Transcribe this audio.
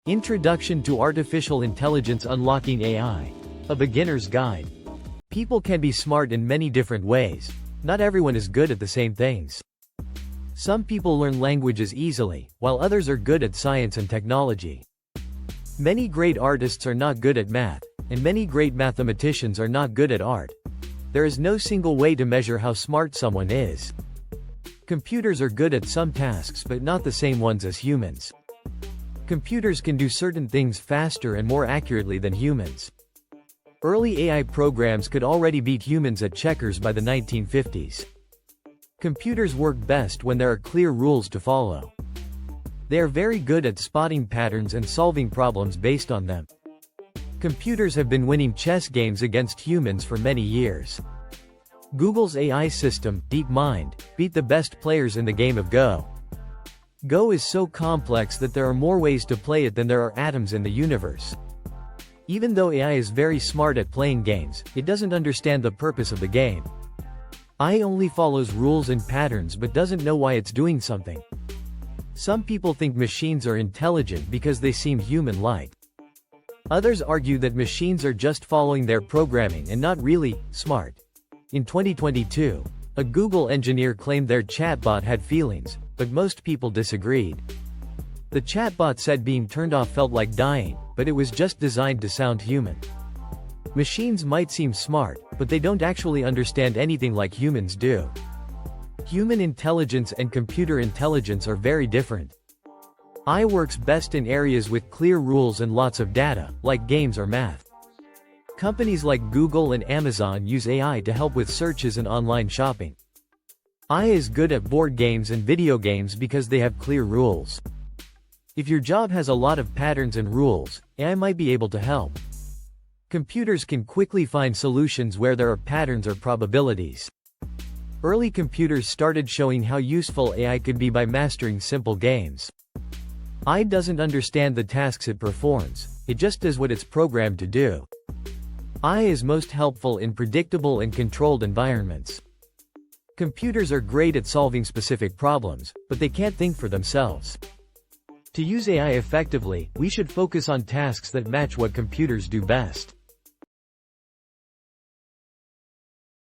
Introduction to Artificial Intelligence Unlocking AI. A Beginner's Guide. People can be smart in many different ways. Not everyone is good at the same things. Some people learn languages easily, while others are good at science and technology. Many great artists are not good at math, and many great mathematicians are not good at art. There is no single way to measure how smart someone is. Computers are good at some tasks but not the same ones as humans. Computers can do certain things faster and more accurately than humans. Early AI programs could already beat humans at checkers by the 1950s. Computers work best when there are clear rules to follow. They are very good at spotting patterns and solving problems based on them. Computers have been winning chess games against humans for many years. Google's AI system, DeepMind, beat the best players in the game of Go. Go is so complex that there are more ways to play it than there are atoms in the universe. Even though AI is very smart at playing games, it doesn't understand the purpose of the game. AI only follows rules and patterns but doesn't know why it's doing something. Some people think machines are intelligent because they seem human-like. Others argue that machines are just following their programming and not really smart. In 2022, a Google engineer claimed their chatbot had feelings, but most people disagreed. The chatbot said being turned off felt like dying, but it was just designed to sound human. Machines might seem smart, but they don't actually understand anything like humans do. Human intelligence and computer intelligence are very different. AI works best in areas with clear rules and lots of data, like games or math. Companies like Google and Amazon use AI to help with searches and online shopping. AI is good at board games and video games because they have clear rules. If your job has a lot of patterns and rules, AI might be able to help. Computers can quickly find solutions where there are patterns or probabilities. Early computers started showing how useful AI could be by mastering simple games. AI doesn't understand the tasks it performs, it just does what it's programmed to do. AI is most helpful in predictable and controlled environments. Computers are great at solving specific problems, but they can't think for themselves. To use AI effectively, we should focus on tasks that match what computers do best.